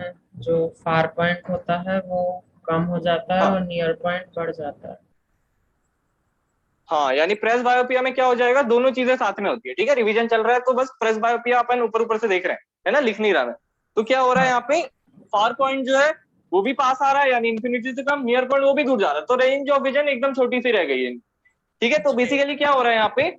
में जो far point होता है वो कम हो जाता है हाँ और नियर पॉइंट बढ़ जाता है। हाँ, यानी प्रेस बायोपिया में क्या हो जाएगा, दोनों चीजें साथ में होती है। ठीक है, रिवीजन चल रहा है तो बस प्रेस बायोपिया अपन ऊपर ऊपर से देख रहे हैं, है ना, लिख नहीं रहा मैं। तो क्या हो रहा है हाँ। यहाँ पे, फार पॉइंट जो है वो भी पास आ रहा है, यानी इन्फिनिटी से कम, नियर पॉइंट वो भी दूर जा रहा है, तो रेंज ऑफ विजन एकदम छोटी सी रह गई है। ठीक है, तो जी। बेसिकली क्या हो रहा है यहाँ पे,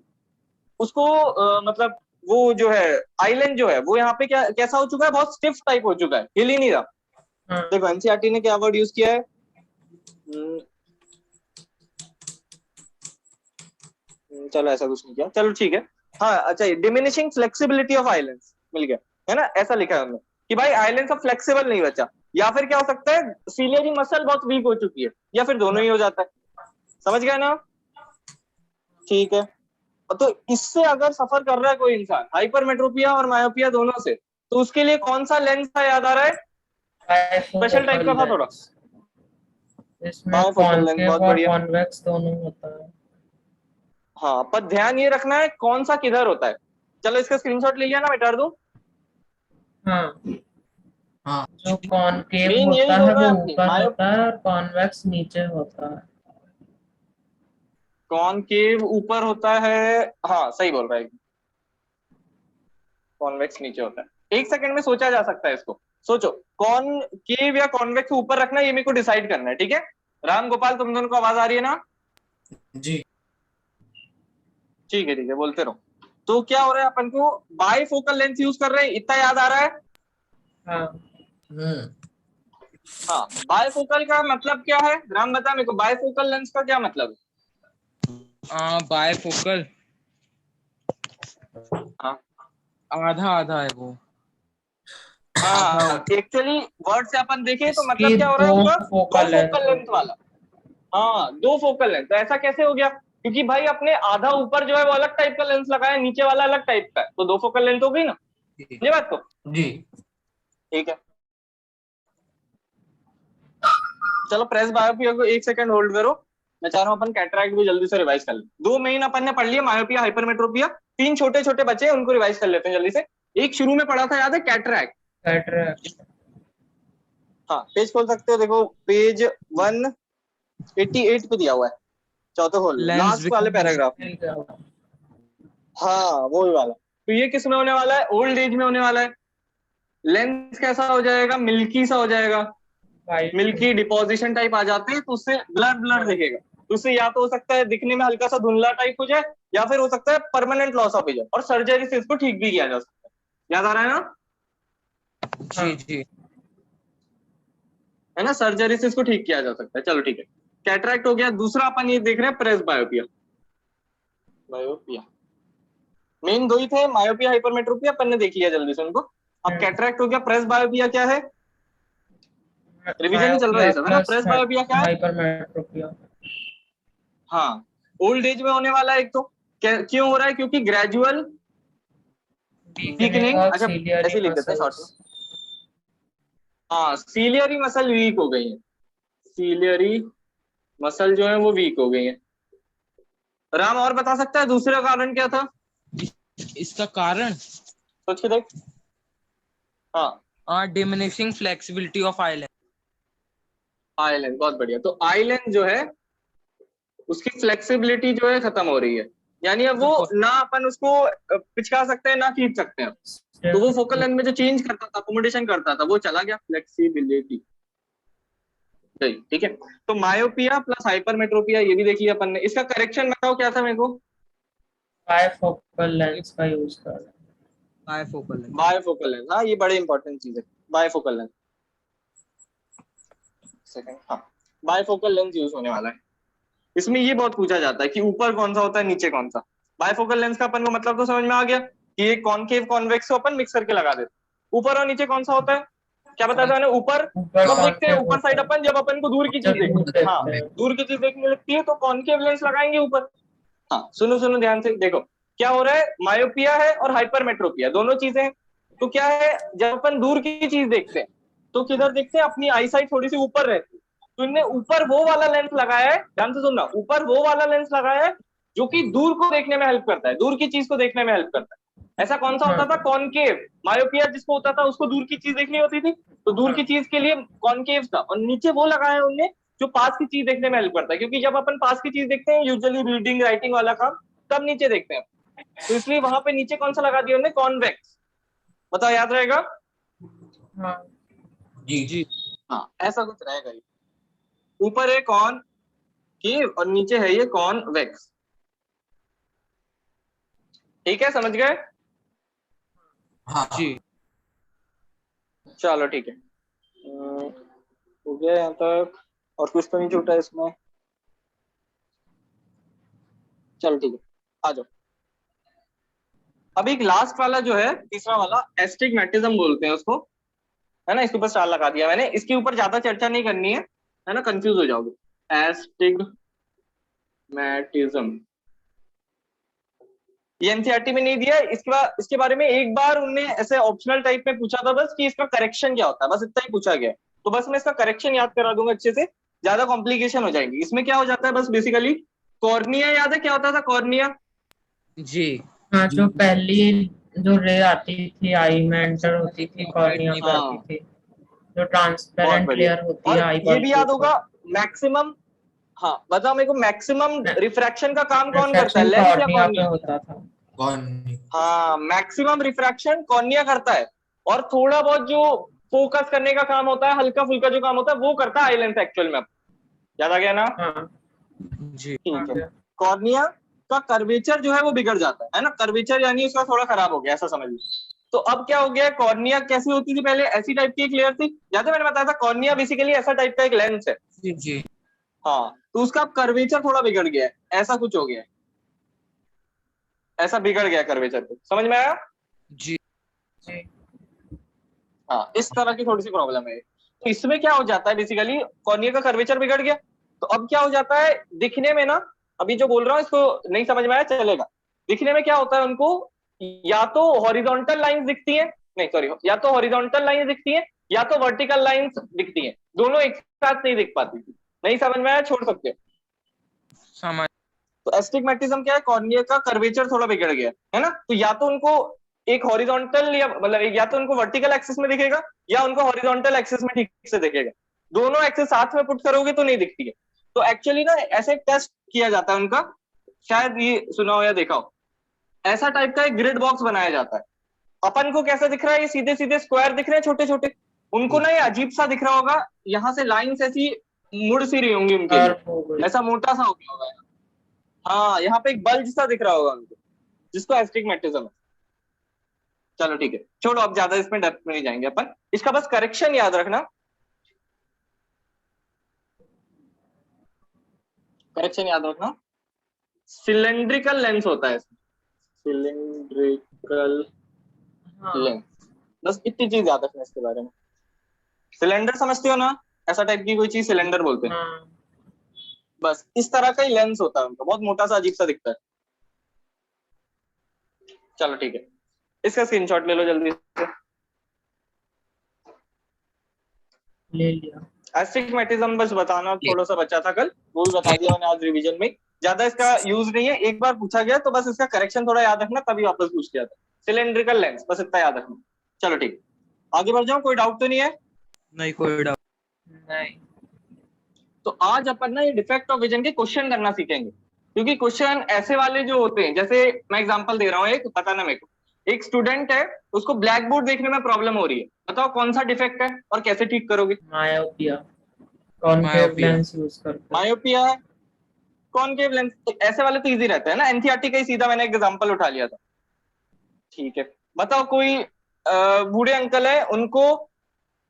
उसको मतलब वो जो है आइलैंड जो है वो यहाँ पे क्या कैसा हो चुका है, बहुत स्टिफ टाइप हो चुका है, हिल ही नहीं रहा। हाँ। देखो एनसीईआरटी ने क्या वर्ड यूज किया है, चलो ऐसा कुछ नहीं किया, चलो ठीक है। हाँ अच्छा, डिमिनिशिंग फ्लेक्सिबिलिटी ऑफ आइलैंड्स मिल गया, है ना, ऐसा लिखा है उन्होंने कि भाई आइलैंड्स अब फ्लेक्सिबल नहीं बचा। या फिर क्या हो सकता है, सीलियरी मसल बहुत वीक हो चुकी है, या फिर दोनों ही हो जाता है। समझ गए ना। ठीक है, तो इससे अगर सफर कर रहा है कोई इंसान हाइपरमेट्रोपिया और मायोपिया दोनों से, तो उसके लिए कौन सा लेंस था, याद आ रहा है, स्पेशल टाइप बाइफोकल का था थोड़ा। लेंस। इसमें हाँ फोकल लेंथ, बहुत कॉनकेव और बढ़िया। कॉन्वेक्स दोनों होता है। हाँ पर ध्यान ये रखना है कौन सा किधर होता है। चलो इसका स्क्रीनशॉट ले लिया ना, मिटा दूं। हाँ, हाँ जो कॉनकेव मेन यही होता बोल है रहा वो है अपनी ऊपर मायो, होता है और कॉन्वेक्स नीचे होता है। कॉनकेव ऊपर होता है, हाँ सही बोल रहा है, कॉन्वेक्स नीचे होता है। एक सेकंड में सोचा जा सकता है इसको, सोचो, कॉनकेव या कॉन्वेक्स ऊपर रखना, ये मेरे को डिसाइड करना है। ठीक है, राम गोपाल तुम दोनों को आवाज आ रही है ना। जी। ठीक है बोलते रहो। तो क्या हो रहा है, अपन को बाई फोकल लेंथ यूज कर रहे हैं, इतना याद आ रहा है। हाँ। हम्म। हाँ, बायफोकल का मतलब क्या है, राम बता मेरे को, बायफोकल लेंस का क्या मतलब बायफोकल है। हाँ आधा आधा है वो। हाँ, एक्चुअली वर्ड से अपन देखें तो इसकी मतलब क्या हो रहा दो है उसका, दो फोकल लेंथ फोकल लेंथ होती है। वाला। हाँ दो फोकल लेंथ, तो ऐसा कैसे हो गया, क्योंकि भाई अपने आधा ऊपर जो है वो अलग टाइप का लेंस लगाया, नीचे वाला अलग टाइप का है, तो दो फोकल लेंथ हो गई ना, जी। ये बात को। जी। ठीक है, चलो प्रेस बायोपिया को एक सेकंड होल्ड करो, मैं चाह रहा हूँ अपन कैटरैक्ट भी जल्दी से रिवाइज कर ले। दो मेन अपन ने पढ़ लिया, मायोपिया हाइपरमेट्रोपिया, तीन छोटे छोटे बचे हैं, उनको रिवाइज कर लेते हैं जल्दी से। एक शुरू में पढ़ा था, याद है, कैटरैक्ट। कैटरैक्ट। हाँ पेज खोल सकते हो, देखो पेज 188 पे दिया हुआ है, चौथा खोल लो, लेंस लास्ट वाले बिकम पैराग्राफ में। हाँ वो ही वाला। तो ये किस में होने वाला है, ओल्ड एज में होने वाला है। लेंस कैसा हो जाएगा, मिल्की सा हो जाएगा, वाइट। मिल्की डिपोजिशन टाइप आ जाते हैं, तो उससे ब्लर ब्लर हाँ। दिखेगा। तो उससे या तो हो सकता है दिखने में हल्का सा धुंधला टाइप हो जाए, या फिर हो सकता है परमानेंट लॉस ऑफ विजन, और सर्जरी से इसको ठीक भी किया जा सकता है। याद आ रहा है ना, जी जी। है ना, सर्जरी से इसको ठीक किया जा सकता है। चलो ठीक है, कैटरैक्ट हो गया। दूसरा अपन ये देख रहे हैं, प्रेस बायोपिया। बायोपिया मेन दो ही थे, मायोपिया हाइपरमेट्रोपिया अपन ने देख लिया जल्दी से उनको। अब कैटरैक्ट हो गया, प्रेस बायोपिया क्या है, रिवीजन ही चल रहा है मायोपिया ये सब, है ना। प्लस प्रेस बायोपिया क्या है, हाइपरमेट्रोपिया। हाँ ओल्ड एज में होने वाला है एक तो। क्यों हो रहा है, क्योंकि ग्रेजुअल वीकनिंग वीकनिंग, ऑफ अच्छा सीलियरी ऐसे ही लिख देते हैं शॉर्ट में। मसल्स। हाँ सीलियरी मसल वीक हो गई है, सीलियरी मसल जो है वो वीक हो गई है। राम और बता सकता है दूसरा कारण क्या था, इसका कारण सोच के देख। हाँ diminishing flexibility of island. Island, बहुत बढ़िया। तो आइलैंड जो है उसकी फ्लेक्सिबिलिटी जो है खत्म हो रही है, यानी अब वो ना अपन उसको पिचका सकते हैं ना खींच सकते हैं। तो वो फोकल लेंथ में जो चेंज करता था, अकोमोडेशन करता था, वो चला गया, फ्लेक्सिबिलिटी गई। ठीक है, तो मायोपिया प्लस हाइपरमेट्रोपिया ये भी देख लिया अपन ने। इसका करेक्शन बताओ क्या था मेरे को, बायफोकल लेंस का यूज कर रहे हैं। Bifocal lens. बायफोकल लेंथ, हाँ ये बड़े इंपॉर्टेंट चीज है, बायफोकल लेंथ। सेकंड, हाँ बायफोकल लेंस यूज होने वाला है। इसमें ये बहुत पूछा जाता है कि ऊपर कौन सा होता है, नीचे कौन सा। बायफोकल लेंस का अपन को मतलब तो समझ में आ गया कि ये कॉनकेव कॉन्वेक्स को अपन मिक्स करके लगा देते हैं। ऊपर और नीचे कौन सा होता है, क्या बताया था, ऊपर ऊपर कब देखते हैं, कॉनकेव ऊपर होता साइड है अपन जब अपन को दूर की चीज जब देखनी दूर है। हाँ, देखते हैं। दूर की चीज देखने लगती है तो कॉनकेव लेंस लगाएंगे ऊपर। हाँ सुनो सुनो ध्यान से देखो, क्या हो रहा है, मायोपिया है और हाइपरमेट्रोपिया दोनों चीजें हैं। तो क्या है, जब अपन दूर की चीज देखते हैं तो किधर देखते हैं, अपनी आई साइट थोड़ी सी ऊपर रहती है। तो इनने ऊपर वो वाला लेंस लगाया है, ध्यान से सुनना, ऊपर वो वाला लेंस लगाया है जो कि दूर को देखने में हेल्प करता है, दूर की चीज को देखने में हेल्प करता ऐसा कौन सा होता था? कॉनकेव। मायोपिया जिसको होता था उसको दूर की चीज देखनी होती थी, तो दूर की चीज के लिए कॉनकेव था, और नीचे वो लगाया है उनने जो पास की चीज देखने में हेल्प करता है, क्योंकि जब अपन पास की चीज देखते हैं यूजुअली रीडिंग राइटिंग वाला काम, तब नीचे देखते हैं, तो इसलिए वहां पे नीचे कौन सा लगा दिया उन्होंने? कॉन्वेक्स। बताओ, याद रहेगा? हाँ जी जी हाँ, ऐसा कुछ रहेगा ये। ऊपर है कॉनकेव और नीचे है ये कॉन्वेक्स। ठीक है, समझ गए? हाँ जी चलो ठीक है। हो गया यहाँ तक, और कुछ तो नहीं छूटा इसमें? चलो ठीक है, आ जाओ। अब एक लास्ट वाला जो है, तीसरा वाला, एस्टिग्मेटिज्म बोलते हैं उसको, है ना? इसके ऊपर स्टार लगा दिया मैंने, इसके ऊपर ज्यादा चर्चा नहीं करनी है ना? कंफ्यूज हो जाओगे। एस्टिग्मेटिज्म ये एनसीईआरटी में नहीं दिया है। इसके बाद इसके बारे में एक बार उनने ऐसे ऑप्शनल टाइप में पूछा था बस, कि इसका करेक्शन क्या होता है, बस इतना ही पूछा गया। तो बस मैं इसका करेक्शन याद करा दूंगा अच्छे से, ज्यादा कॉम्प्लिकेशन हो जाएगी। इसमें क्या हो जाता है, बस बेसिकली कॉर्निया, याद है क्या होता था कॉर्निया? जी हाँ, जी जो पहली जो रे आती थी आई में एंटर होती थी, कॉर्निया करती हाँ, थी, जो बहुत ट्रांसपेरेंट बढ़िया। लेयर होती है और आई ये बॉल भी के याद ऊपर। होगा, मैक्सिमम, हाँ बताओ मेरे को, मैक्सिमम रिफ्रैक्शन का काम कौन करता है, रिफ्रैक्शन लेंस या कॉर्निया पे कॉर्निया? होता था। कौन हाँ, मैक्सिमम रिफ्रैक्शन कॉर्निया करता है, और थोड़ा बहुत जो फोकस करने का काम होता है, हल्का फुल्का जो काम होता है, वो करता है आई लेंस एक्चुअल में। याद आ गया ना? हाँ जी ठीक है। हाँ कॉर्निया का कर्वेचर जो है वो बिगड़ जाता है ना? कर्वेचर यानी उसका थोड़ा खराब हो गया, ऐसा समझ लो। तो अब क्या हो गया, कॉर्निया कैसी होती थी पहले? ऐसी टाइप की एक लेयर थी, याद है मैंने बताया था कॉर्निया बेसिकली ऐसा टाइप का एक लेंस है। जी जी हाँ, तो उसका कर्वेचर थोड़ा बिगड़ गया है, ऐसा कुछ हो गया है, ऐसा बिगड़ गया कर्वेचर को, समझ में आया? जी जी। हाँ, इस तरह की थोड़ी सी प्रॉब्लम है। तो इसमें क्या हो जाता है, बेसिकली कॉर्निया का कर्वेचर बिगड़ गया, तो अब क्या हो जाता है दिखने में ना, अभी जो बोल रहा हूँ इसको नहीं समझ में आया चलेगा। दिखने में क्या होता है उनको, या तो हॉरिजॉन्टल लाइंस दिखती है, नहीं सॉरी, या तो हॉरिजॉन्टल लाइंस दिखती है या तो वर्टिकल लाइंस दिखती है, दोनों एक साथ नहीं दिख पाती। नहीं समझ में आया, छोड़ सकते हो। समझ तो एस्टिग्मेटिज्म क्या है, कॉर्निया का कर्वेचर थोड़ा बिगड़ गया है ना, तो या तो उनको एक हॉरिजॉन्टल, या मतलब या तो उनको वर्टिकल एक्सिस में दिखेगा या उनको हॉरिजॉन्टल एक्सिस में ठीक से दिखेगा, दोनों एक्सिस साथ में पुट करोगे तो नहीं दिखती है। तो एक्चुअली ना ऐसे टेस्ट किया जाता है उनका, शायद ये सुना हो या देखा हो, ऐसा टाइप का एक ग्रिड बॉक्स बनाया जाता है। अपन को कैसा दिख रहा है, ये सीधे सीधे स्क्वायर दिख रहे हैं छोटे छोटे, उनको ना ये अजीब सा दिख रहा होगा, यहाँ से लाइंस ऐसी मुड़ सी रही होंगी उनके कर्व हो लिए, गई। ऐसा मोटा सा हो गया होगा। हाँ, यहाँ पे एक बल्ज सा दिख रहा होगा उनको, जिसको एस्टिग्मेटिज्म है। चलो ठीक है, छोड़ो, अब ज्यादा इसमें डेप्थ में नहीं जाएंगे अपन, इसका बस करेक्शन याद रखना। करेक्शन याद रखना, सिलेंड्रिकल लेंस होता है, सिलेंड्रिकल हाँ लेंस, बस इतनी चीज याद रखना इसके बारे में। सिलेंडर समझते हो ना, ऐसा टाइप की कोई चीज सिलेंडर बोलते हैं, हाँ। बस इस तरह का ही लेंस होता है उनका, बहुत मोटा सा अजीब सा दिखता है। चलो ठीक है, इसका स्क्रीनशॉट ले लो जल्दी से। ले लिया। एस्टिग्मेटिज्म बस बताना थोड़ा सा बचा था कल, वो भी बता दिया मैंने आज रिवीजन में। ज्यादा इसका यूज नहीं है, एक बार पूछा गया तो बस इसका करेक्शन थोड़ा याद रखना, तभी वापस पूछ लिया था। सिलेंड्रिकल लेंस, बस इतना याद रखना। चलो ठीक, आगे बढ़ जाओ, कोई डाउट तो नहीं है? नहीं कोई डाउट नहीं। तो आज अपन ना ये डिफेक्ट ऑफ विजन के क्वेश्चन करना सीखेंगे, क्योंकि क्वेश्चन ऐसे वाले जो होते हैं, जैसे मैं एग्जांपल दे रहा हूँ, एक बताना मेरे को, एक स्टूडेंट है, उसको ब्लैक बोर्ड देखने में प्रॉब्लम हो रही है, बताओ कौन सा डिफेक्ट है और कैसे ठीक करोगे? Myopia, concave myopia lens use करते हैं। मायोपिया है, कॉनकेव लेंस, ऐसे वाले तो इजी रहते हैं ना, एनसीईआरटी का ही सीधा मैंने एग्जांपल उठा लिया था। ठीक है, बताओ कोई बूढ़े अंकल है, उनको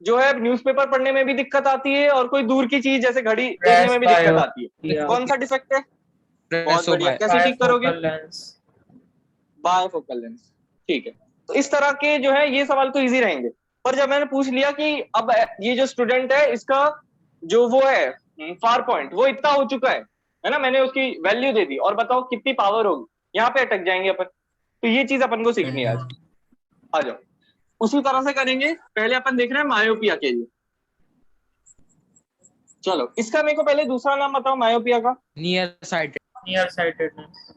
जो है न्यूज़पेपर पढ़ने में भी दिक्कत आती है, और कोई दूर की चीज जैसे घड़ी देखने में भी दिक्कत आती है, प्रेसबायोपिया, कौन सा डिफेक्ट है? बहुत बढ़िया, कैसे ठीक करोगे? Bifocal lens. Bifocal lens. ठीक है, तो इस तरह के जो है ये सवाल तो इजी रहेंगे। पर जब मैंने पूछ लिया कि अब ये जो स्टूडेंट है, इसका जो वो है फार पॉइंट वो इतना हो चुका है ना, मैंने उसकी वैल्यू दे दी, और बताओ कितनी पावर होगी, यहाँ पे अटक जाएंगे अपन। तो ये चीज अपन को सीखनी है आज। आ जाओ, उसी तरह से करेंगे। पहले अपन देख रहे हैं मायोपिया के लिए। चलो, इसका मेरे को पहले दूसरा नाम बताओ मायोपिया का। Near sighted near sightedness.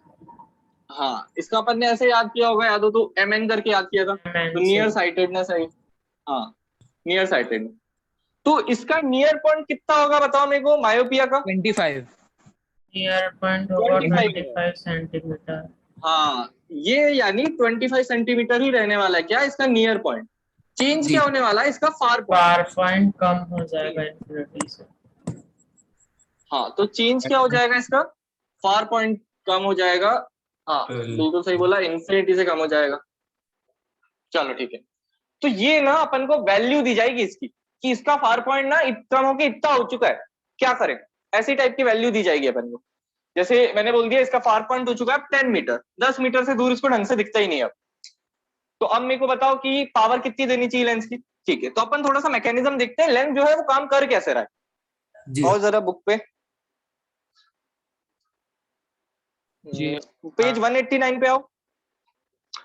हाँ, इसका अपन ने ऐसे याद किया होगा, याद हो तो MN करके याद किया था, तो नियर साइटेडनेस है। हाँ, नियर साइटेडनेस। तो इसका नियर पॉइंट कितना होगा बताओ मेरे को मायोपिया का? 25। नियर पॉइंट होगा 25 25 सेंटीमीटर। हाँ, ये यानी 25 सेंटीमीटर ही रहने वाला है क्या इसका नियर पॉइंट। चेंज जी। क्या होने वाला है इसका फार पॉइंट। फार पॉइंट कम हो जाएगा इंफिनिटी से। हाँ, तो चेंज क्या हो जाएगा इसका, फार पॉइंट कम हो जाएगा। हाँ बिल्कुल सही बोला, इन्फिनिटी से कम हो जाएगा। चलो ठीक है, तो ये ना अपन को वैल्यू दी जाएगी इसकी कि इसका फार पॉइंट ना कम होके इतना हो चुका है, क्या करें, ऐसी टाइप की वैल्यू दी जाएगी अपन को। जैसे मैंने बोल दिया इसका फार पॉइंट हो चुका है 10 मीटर, 10 मीटर से दूर इसको ढंग से दिखता ही नहीं अब। तो अब मेरे को बताओ कि पावर कितनी देनी चाहिए लेंस की। ठीक है, तो अपन थोड़ा सा मैकेनिज्म देखते हैं, लेंस जो है वो काम कर कैसे रहा है। जी और जरा बुक पे जी पेज 189 पे आओ।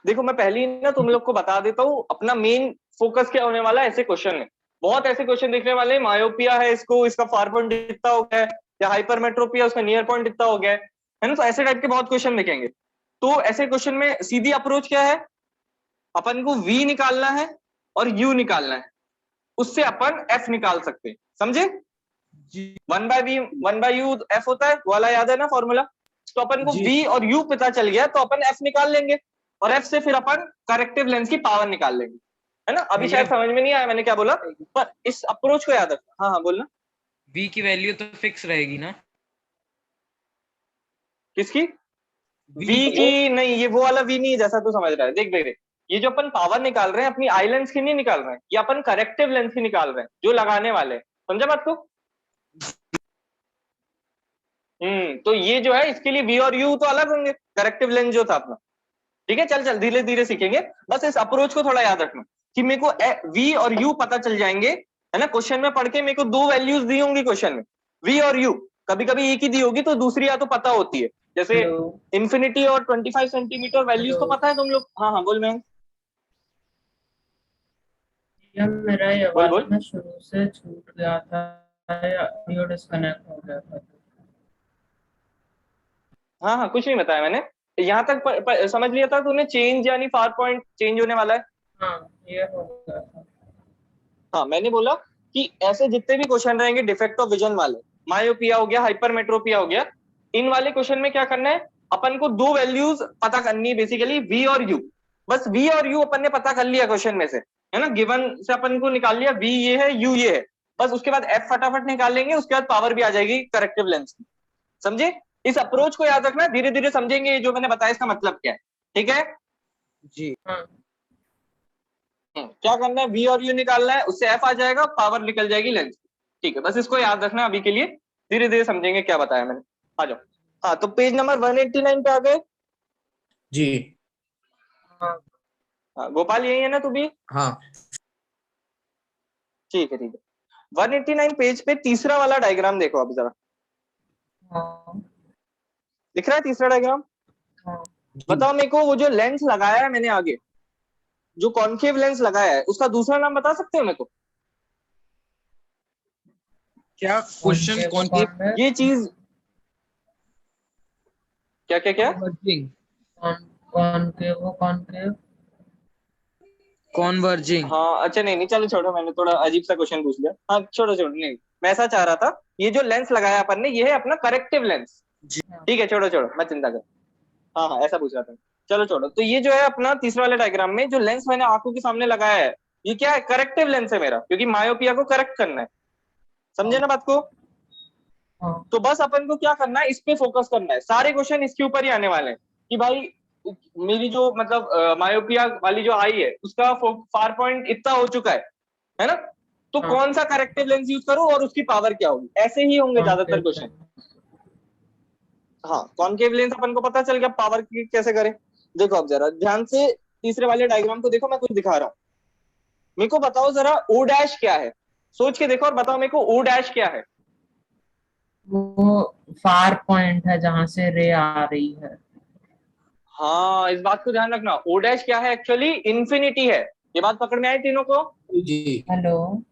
देखो मैं पहले ही ना तुम लोग को बता देता हूँ, अपना मेन फोकस क्या होने वाला है ऐसे क्वेश्चन में। बहुत ऐसे क्वेश्चन देखने वाले हैं, मायोपिया है इसको, इसका फार पॉइंट इतना हो गया है, या हाइपरमेट्रोपिया उसका नियर पॉइंट इतना हो गया है ना। तो ऐसे टाइप के बहुत क्वेश्चन देखेंगे। तो ऐसे क्वेश्चन में सीधी अप्रोच क्या है, अपन को V निकालना है और U निकालना है, उससे अपन F निकाल सकते हैं, समझे। जी 1/V 1/U F होता है, वो वाला याद है ना फॉर्मूला। तो अपन को जी V और U पता चल गया तो अपन F निकाल लेंगे, और F से फिर अपन करेक्टिव लेंस की पावर निकाल लेंगे, है ना। अभी भैया शायद समझ में नहीं आया मैंने क्या बोला, पर इस अप्रोच को याद रखना। हाँ हाँ बोलना। V की वैल्यू तो फिक्स रहेगी ना। किसकी? V V की नहीं, ये वो वाला V नहीं है जैसा तू समझ रहा है। देख देख देख, ये जो अपन पावर निकाल रहे हैं अपनी आई लेंस की नहीं निकाल रहे हैं, ये अपन करेक्टिव लेंस की निकाल रहे हैं जो लगाने वाले हैं, समझा बात को। तो ये जो है इसके लिए V और U तो अलग होंगे, करेक्टिव लेंस जो था अपना। ठीक है, चल चल धीरे धीरे सीखेंगे, बस इस अप्रोच को थोड़ा याद रखना कि मेरे को V और U पता चल जाएंगे, है ना। क्वेश्चन में पढ़ के मेरे को दो वैल्यूज दी होंगी क्वेश्चन में, V और U। कभी कभी एक ही दी होगी तो दूसरी या तो पता होती है, जैसे हेलो इंफिनिटी और 25 सेंटीमीटर वैल्यूज तो हेलो, पता है तुम लोग। हाँ हाँ बोल मैं, ये मेरा ये बोल वाला बोल। ना शुरू से छूट गया था या ऑडियो डिस्कनेक्ट हो गया था। हाँ हाँ कुछ नहीं बताया मैंने, यहाँ तक समझ लिया था तूने, चेंज यानी फार पॉइंट चेंज होने वाला है। हाँ ये हो गया था। हाँ मैंने बोला कि ऐसे जितने भी क्वेश्चन रहेंगे डिफेक्ट ऑफ विजन वाले, मायोपिया हो गया, हाइपरमेट्रोपिया हो गया, इन वाले क्वेश्चन में क्या करना है, अपन को दो वैल्यूज पता करनी है बेसिकली, V और U। बस V और U अपन ने पता कर लिया क्वेश्चन में से, है ना, गिवन से अपन को निकाल लिया, V ये है U ये है, बस उसके बाद F फटाफट निकाल लेंगे, उसके बाद पावर भी आ जाएगी करेक्टिव लेंस की, समझे। इस अप्रोच को याद रखना, धीरे धीरे समझेंगे जो मैंने बताया इसका मतलब क्या है, ठीक है। जी हाँ क्या करना है, V और U निकालना है, उससे F आ जाएगा, पावर निकल जाएगी लेंस की। ठीक है, बस इसको याद रखना अभी के लिए, धीरे धीरे समझेंगे क्या बताया मैंने। आ जाओ। हाँ तो पेज नंबर 189 पे आ गए। जी हाँ हाँ, गोपाल यही है ना तू भी? हाँ ठीक है ठीक है, 189 पेज पे तीसरा वाला डायग्राम देखो अभी जरा, हाँ दिख रहा है तीसरा डायग्राम। हाँ। जी बताओ मेरे को, वो जो लेंस लगाया है मैंने आगे, जो कॉन्केव लेंस लगाया है, उसका दूसरा नाम बता सकते हो मेरे को। क्या क्वेश्चन कॉनकेव कौन की? कॉन्वेक्स ये चीज क्या क्या क्या? कॉन्वर्जिंग। Concave concave. कॉन्वर्जिंग। हाँ अच्छा, नहीं नहीं चलो छोड़ो, मैंने थोड़ा अजीब सा क्वेश्चन पूछ लिया। हाँ छोड़ो छोड़ो, नहीं मैं ऐसा चाह रहा था, ये जो लेंस लगाया अपन ने ये है अपना करेक्टिव लेंस। जी ठीक है छोड़ो छोड़ो, मैं चिंता कर, हाँ हाँ ऐसा पूछ रहा था। चलो छोड़ो, तो ये जो है अपना तीसरे वाले डायग्राम में जो लेंस मैंने आंखों के सामने लगाया है, ये क्या है, करेक्टिव लेंस है मेरा, क्योंकि मायोपिया को करेक्ट करना है, समझे ना बात को। हाँ तो बस अपन को क्या करना है, इस पे फोकस करना है, सारे क्वेश्चन इसके ऊपर ही आने वाले हैं कि भाई मेरी जो मतलब मायोपिया वाली जो आई है उसका फार पॉइंट इतना हो चुका है ना, तो हाँ। कौन सा करेक्टिव लेंस यूज करूं और उसकी पावर क्या होगी, ऐसे ही होंगे ज्यादातर कॉनकेव क्वेश्चन। हाँ कॉनकेव लेंस अपन को पता चल गया, पावर की कैसे करें। देखो अब जरा ध्यान से तीसरे वाले डायग्राम को देखो, मैं कुछ दिखा रहा हूँ, मेरे को बताओ जरा ओ डैश क्या है, सोच के देखो और बताओ मेरे को ओ डैश क्या है। वो फार पॉइंट है जहां से रे आ रही है। हाँ इस बात को ध्यान रखना, ओ डैश क्या है, एक्चुअली इन्फिनिटी है। ये बात पकड़ में आई तीनों को? जी हेलो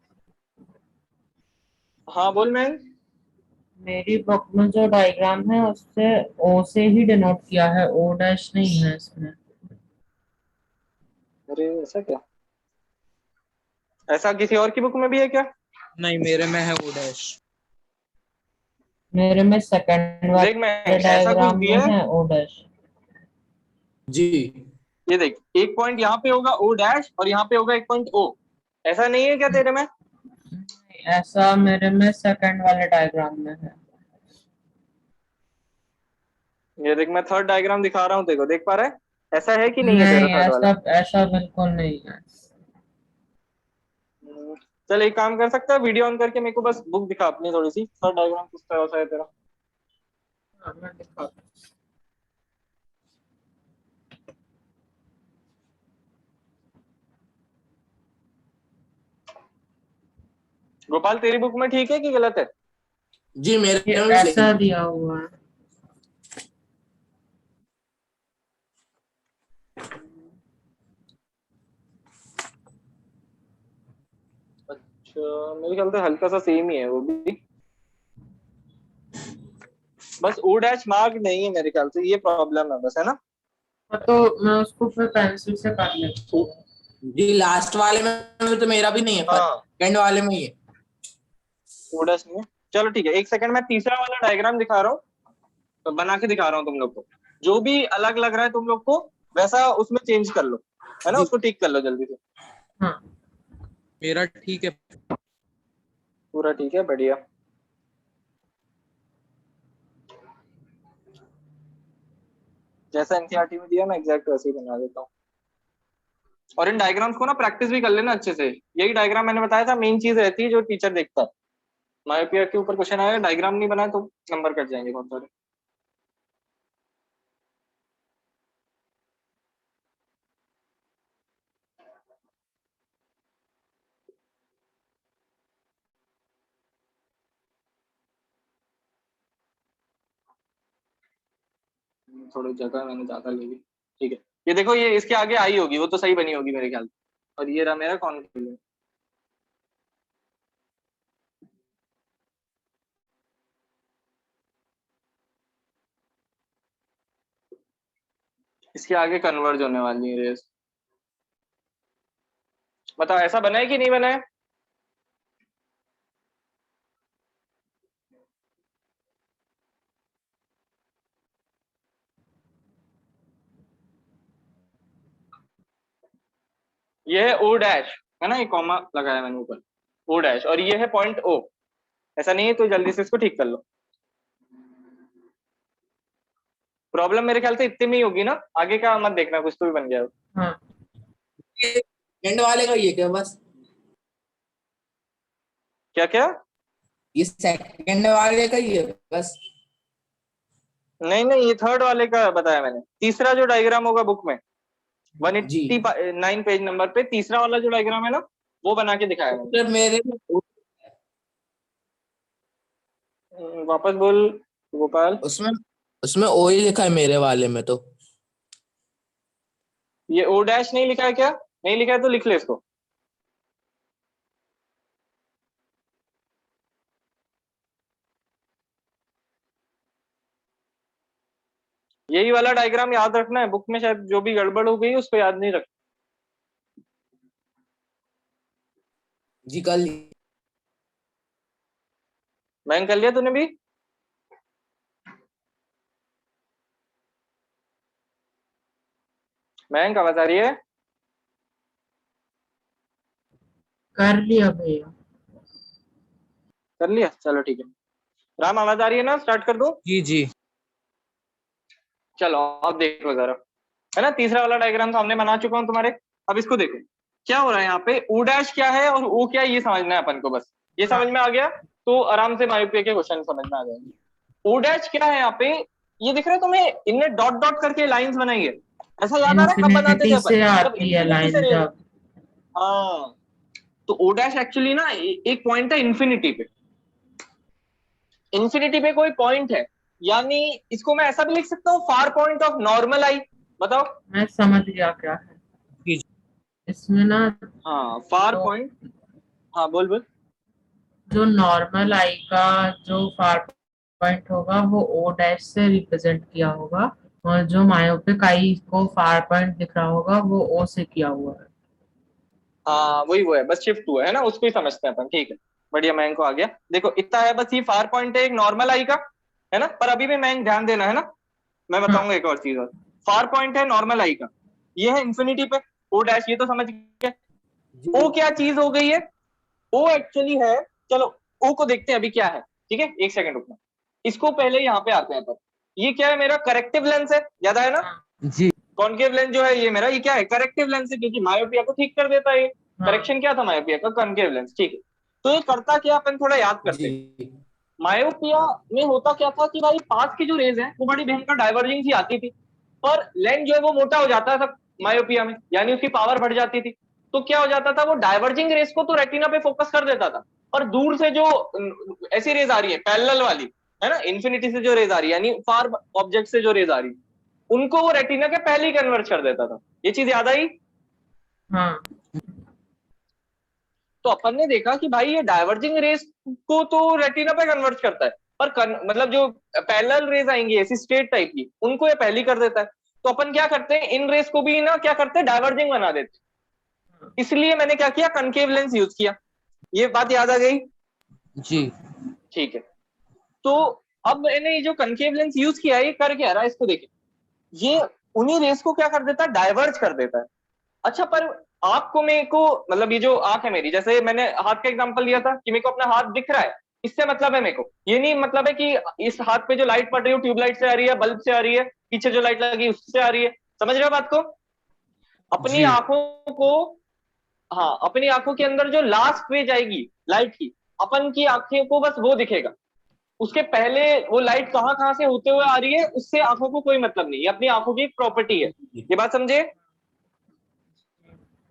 हाँ बोल मैं। मेरी बुक में जो डायग्राम है उससे ओ से ही डिनोट किया है, ओ डैश नहीं है इसमें। अरे ऐसा क्या? ऐसा किसी और की बुक में भी है क्या? नहीं, मेरे में है वो डैश। मेरे में सेकंड देख मैं, वाले ऐसा कुछ डायग्राम में दिया है, है ओ डैश। जी ये देख एक पॉइंट यहाँ पे होगा ओ डैश और यहाँ पे होगा एक पॉइंट ओ, ऐसा नहीं है क्या तेरे में? ऐसा मेरे में सेकंड वाले डायग्राम में है। ये देख मैं थर्ड डायग्राम दिखा रहा हूँ, देखो देख पा रहा है? ऐसा है कि नहीं है तेरा नहीं, थर्ड वाला? ऐसा ऐसा बिल्कुल नहीं है। हम्म, चल एक काम कर सकता है, वीडियो ऑन करके मेरे को बस बुक दिखा अपनी थोड़ी सी, थर्ड डायग्राम किस तरह सा है तेरा। हाँ, मैं दिखाता हूँ। गोपाल तेरी बुक में ठीक है कि गलत है? जी, ये मेरे में भी ऐसा सही है। दिया हुआ है। अच्छा मेरे ख्याल से हल्का सा सेम ही है वो भी, बस ओ डैश मार्क नहीं है मेरे ख्याल से, ये प्रॉब्लम है बस, है ना? हाँ, तो मैं उसको फिर पेंसिल से कर लेता हूँ। जी, लास्ट वाले में तो मेरा भी नहीं है, पर हाँ सेकंड वाले में ही है। ओ डैश नहीं है। चलो ठीक है, एक सेकंड मैं तीसरा वाला डायग्राम दिखा रहा हूँ, तो बना के दिखा रहा हूँ तुम लोग को, जो भी अलग लग रहा है तुम लोग को वैसा उसमें चेंज कर लो, है ना? जी उसको ठीक कर लो जल्दी से। हाँ, मेरा ठीक है। पूरा ठीक है, बढ़िया। जैसा एनसीईआरटी में दिया मैं एग्जैक्ट वैसे ही बना देता हूँ। और इन डायग्राम्स को ना प्रैक्टिस भी कर लेना अच्छे से, यही डायग्राम मैंने बताया था मेन चीज रहती है जो टीचर देखता है। मायोपिया के ऊपर क्वेश्चन आएगा, डायग्राम नहीं बनाए तो नंबर कट जाएंगे बहुत सारे। थोड़ी जगह मैंने ज्यादा ले ली, ठीक है। ये देखो ये इसके आगे आई होगी, वो तो सही बनी होगी मेरे ख्याल से। और ये रहा मेरा कॉन्फिडेंस। इसके आगे कन्वर्ज होने वाली है रेस। बताओ ऐसा बना है कि नहीं बना है? ये है ओ डैश, है ना? ये कॉमा लगाया मैंने ऊपर, ओ डैश, और ये है पॉइंट ओ। ऐसा नहीं है तो जल्दी से इसको ठीक कर लो। प्रॉब्लम मेरे ख्याल से इतने में ही होगी ना, आगे का मत देखना, कुछ तो भी बन गया हो। हाँ, सेकंड वाले का ही है क्या बस? क्या क्या? ये सेकंड वाले का ही है बस? नहीं नहीं, ये थर्ड वाले का बताया मैंने, तीसरा जो डायग्राम होगा बुक में जी 189 पेज नंबर पे तीसरा वाला जो डायग्राम है ना, वो बना के दिखाया मैंने। सर, मेरे में वापस बोल गोपाल। उसमें उसमें ओ ही लिखा है मेरे वाले में तो। ये ओ डैश नहीं लिखा है क्या? नहीं लिखा है तो लिख ले इसको। यही वाला डायग्राम याद रखना है, बुक में शायद जो भी गड़बड़ हो गई उसको याद नहीं रख। जी कल। बैंक कर लिया तूने भी? बैंक आवाज आ रही है? कर लिया भैया। कर लिया, चलो ठीक है। राम आवाज आ रही है ना? स्टार्ट कर दूं? जी जी। चलो अब देखो जरा, है ना? तीसरा वाला डायग्राम सामने बना चुका हूँ तुम्हारे। अब इसको देखो क्या हो रहा है यहाँ पे, ओ डैश क्या है और ओ क्या है ये समझना है अपन को बस। ये हाँ, समझ में आ गया तो आराम से मायोपिया के क्वेश्चन समझ में आ जाएंगे। ओ डैश क्या है यहाँ पे, ये दिख रहा है तुम्हें? इनने डॉट डॉट करके लाइंस बनाई है। ऐसा याद आ रहा है कब बनाते थे इन्फिनिटी अपन? से जब आती है इन्फिनिटी से लाइन रेस। जब। हाँ, तो ओ डैश एक्चुअली ना एक पॉइंट है इन्फिनिटी पे। इन्फिनिटी पे कोई पॉइंट है, यानी इसको मैं ऐसा भी लिख सकता हूँ, फार पॉइंट ऑफ नॉर्मल आई। बताओ। मैं समझ गया क्या है जी इसमें ना। हाँ फार तो पॉइंट। हाँ बोल बोल। जो नॉर्मल आई का जो फार पॉइंट होगा वो ओ डैश से रिप्रेजेंट किया होगा, और जो मायोपिक आई को फार पॉइंट दिख रहा होगा वो ओ से किया हुआ है। हाँ वही वो है, बस शिफ्ट हुआ है ना, उसको ही समझते हैं अपन, ठीक है। बढ़िया, मयंक को आ गया। देखो इतना है बस, ये फार पॉइंट है एक नॉर्मल आई का, है ना, पर अभी भी मयंक ध्यान देना है ना, मैं हाँ बताऊंगा एक और चीज और। फार पॉइंट है नॉर्मल आई का, ये है इंफिनिटी पे ओ डैश, ये तो समझ गए। ओ क्या चीज हो गई है, ओ एक्चुअली है, चलो ओ को देखते हैं अभी क्या है, ठीक है, एक सेकंड रुकना। इसको पहले यहाँ पे आते हैं पर, ये क्या है, मेरा करेक्टिव लेंस है, याद आया ना। जी कॉन्केव लेंस जो है ये मेरा, ये क्या है, करेक्टिव लेंस है, क्योंकि मायोपिया को ठीक कर देता है ये। हाँ करेक्शन क्या था मायोपिया का, कॉन्केव लेंस, ठीक है। तो ये करता क्या, अपन थोड़ा याद करते हैं। जी मायोपिया में होता क्या था कि भाई पास की जो रेज है वो बड़ी भयंकर डाइवर्जिंग सी आती थी, पर लेंस जो है वो मोटा हो जाता था मायोपिया में, यानी उसकी पावर बढ़ जाती थी। तो क्या हो जाता था, वो डाइवर्जिंग रेस को तो रेटिना पे फोकस कर देता था, पर दूर से जो ऐसी रेज आ रही है पैरेलल वाली, है ना, इन्फिनिटी से जो रेज आ रही है, यानी फार ऑब्जेक्ट से जो रेज आ रही है, उनको वो रेटिना के पहले ही कन्वर्ट कर देता था। ये चीज याद आई। हाँ तो अपन ने देखा कि भाई ये डाइवर्जिंग रेस को तो रेटिना पे कन्वर्ट करता है, पर मतलब जो पैरेलल रेज आएंगी ऐसी स्ट्रेट टाइप की, उनको ये पहली कर देता है। तो अपन क्या करते हैं, इन रेस को भी ना क्या करते हैं, डाइवर्जिंग बना देते हैं। इसलिए मैंने क्या किया, कनकेव लेंस यूज किया। ये बात याद आ गई, जी ठीक है। तो अब मैंने ये जो कनकेव लेंस यूज किया है, ये कर क्या रहा है, इसको देखिए, ये उन्हीं रेस को क्या कर देता है, डाइवर्ज कर देता है। अच्छा, पर आपको मेरे को, मतलब ये जो आंख है मेरी, जैसे मैंने हाथ का एग्जांपल लिया था कि मेरे को अपना हाथ दिख रहा है, इससे मतलब है मेरे को, ये नहीं मतलब है कि इस हाथ पे जो लाइट पड़ रही है ट्यूबलाइट से आ रही है, बल्ब से आ रही है, पीछे जो लाइट लगी उससे आ रही है। समझ रहे हो बात को। अपनी जी आंखों को, हाँ अपनी आंखों के अंदर जो लास्ट रेज आएगी लाइट की, अपन की आंखें को बस वो दिखेगा, उसके पहले वो लाइट कहाँ कहाँ से होते हुए आ रही है उससे आंखों को कोई मतलब नहीं, ये अपनी आंखों की एक प्रॉपर्टी है। ये बात समझे।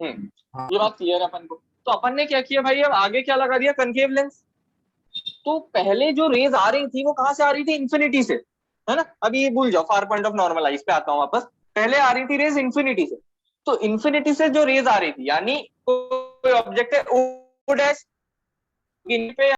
हाँ ये बात क्लियर है अपन को। तो अपन ने क्या किया भाई, अब आगे क्या लगा दिया, कनकेव लेंस। तो पहले जो रेज आ रही थी वो कहां से आ रही थी, इन्फिनिटी से, है ना। अभी ये भूल जाओ, फार पॉइंट ऑफ नॉर्मल आई, इस पे आता हूं वापस। पहले आ रही थी रेज इन्फिनिटी से, तो इन्फिनिटी से जो रेज आ रही थी, यानी कोई ऑब्जेक्ट है ओ डैश, इन पे